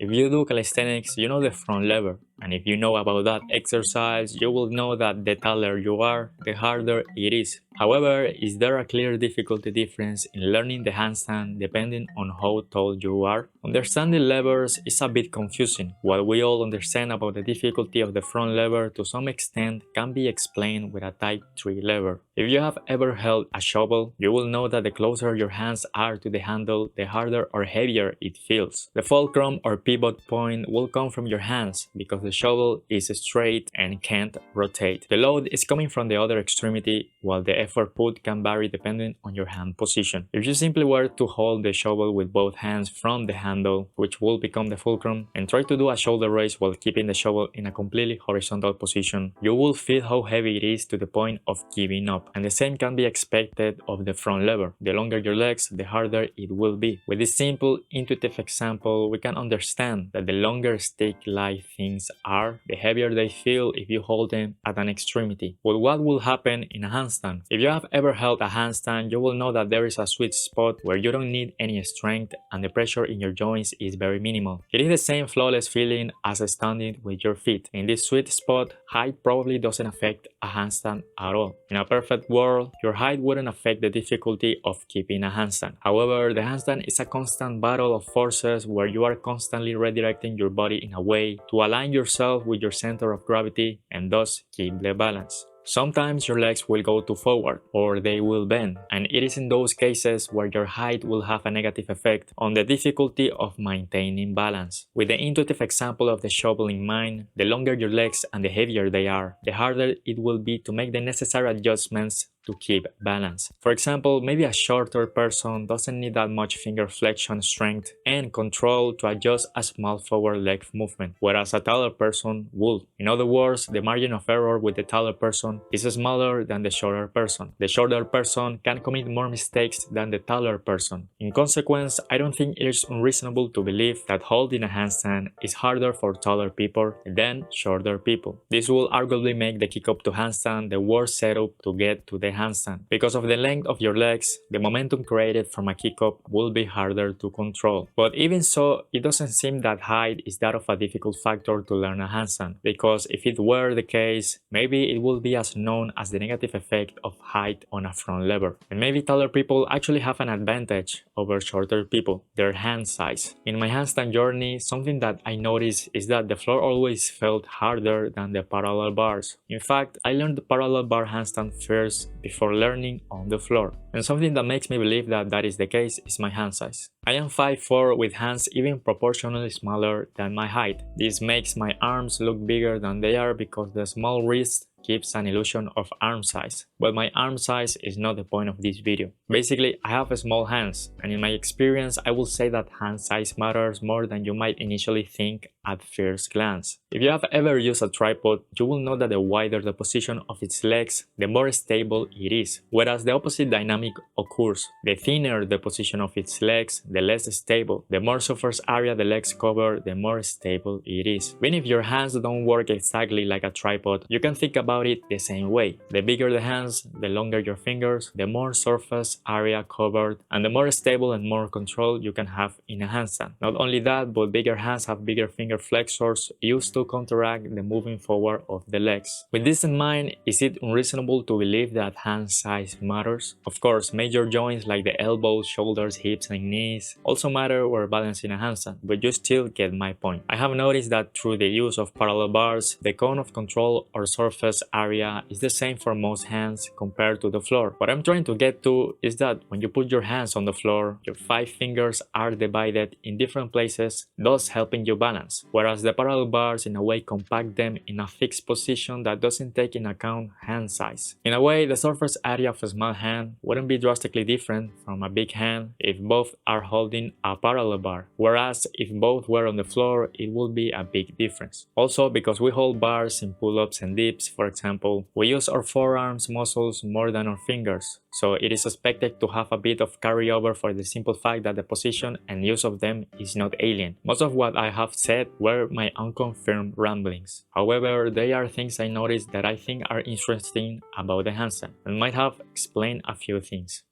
If you do calisthenics, you know the front lever. And if you know about that exercise, you will know that the taller you are, the harder it is. However, is there a clear difficulty difference in learning the handstand depending on how tall you are? Understanding levers is a bit confusing. What we all understand about the difficulty of the front lever to some extent can be explained with a type 3 lever. If you have ever held a shovel, you will know that the closer your hands are to the handle, the harder or heavier it feels. The fulcrum or pivot point will come from your hands because the shovel is straight and can't rotate. The load is coming from the other extremity, while the effort put can vary depending on your hand position. If you simply were to hold the shovel with both hands from the handle, which will become the fulcrum, and try to do a shoulder raise while keeping the shovel in a completely horizontal position, you will feel how heavy it is to the point of giving up. And the same can be expected of the front lever. The longer your legs, the harder it will be. With this simple, intuitive example, we can understand that the longer stick-like things are, the heavier they feel if you hold them at an extremity. But what will happen in a handstand? If you have ever held a handstand, you will know that there is a sweet spot where you don't need any strength and the pressure in your joints is very minimal. It is the same flawless feeling as standing with your feet. In this sweet spot, height probably doesn't affect a handstand at all. In a perfect world, your height wouldn't affect the difficulty of keeping a handstand. However, the handstand is a constant battle of forces where you are constantly redirecting your body in a way to align yourself with your center of gravity and thus keep the balance. Sometimes your legs will go too forward or they will bend, and it is in those cases where your height will have a negative effect on the difficulty of maintaining balance. With the intuitive example of the shovel in mind, the longer your legs and the heavier they are, the harder it will be to make the necessary adjustments to keep balance. For example, maybe a shorter person doesn't need that much finger flexion strength and control to adjust a small forward leg movement, whereas a taller person would. In other words, the margin of error with the taller person is smaller than the shorter person. The shorter person can commit more mistakes than the taller person. In consequence, I don't think it is unreasonable to believe that holding a handstand is harder for taller people than shorter people. This will arguably make the kick up to handstand the worst setup to get to the handstand. Because of the length of your legs, the momentum created from a kick-up will be harder to control. But even so, it doesn't seem that height is that of a difficult factor to learn a handstand, because if it were the case, maybe it would be as known as the negative effect of height on a front lever. And maybe taller people actually have an advantage over shorter people, their hand size. In my handstand journey, something that I noticed is that the floor always felt harder than the parallel bars. In fact, I learned the parallel bar handstand first before learning on the floor. And something that makes me believe that that is the case is my hand size. I am 5'4" with hands even proportionally smaller than my height. This makes my arms look bigger than they are because the small wrist gives an illusion of arm size. But my arm size is not the point of this video. Basically, I have small hands, and in my experience, I will say that hand size matters more than you might initially think at first glance. If you have ever used a tripod, you will know that the wider the position of its legs, the more stable it is, whereas the opposite dynamic occurs. The thinner the position of its legs, the less stable. The more surface area the legs cover, the more stable it is. Even if your hands don't work exactly like a tripod, you can think about it the same way. The bigger the hands, the longer your fingers, the more surface area covered, and the more stable and more control you can have in a handstand. Not only that, but bigger hands have bigger finger flexors used to counteract the moving forward of the legs. With this in mind, is it unreasonable to believe that hand size matters? Of course, major joints like the elbows, shoulders, hips, and knees also matter when balancing a handstand, but you still get my point. I have noticed that through the use of parallel bars, the cone of control or surface area is the same for most hands compared to the floor. What I'm trying to get to is that when you put your hands on the floor, your 5 fingers are divided in different places, thus helping you balance, whereas the parallel bars in a way compact them in a fixed position that doesn't take into account hand size. In a way, the surface area of a small hand wouldn't be drastically different from a big hand if both are holding a parallel bar, whereas if both were on the floor, it would be a big difference. Also, because we hold bars in pull-ups and dips, for example, we use our forearms muscles more than our fingers, so it is expected to have a bit of carryover for the simple fact that the position and use of them is not alien. Most of what I have said were my unconfirmed ramblings. However, they are things I noticed that I think are interesting about the handstand and might have explained a few things.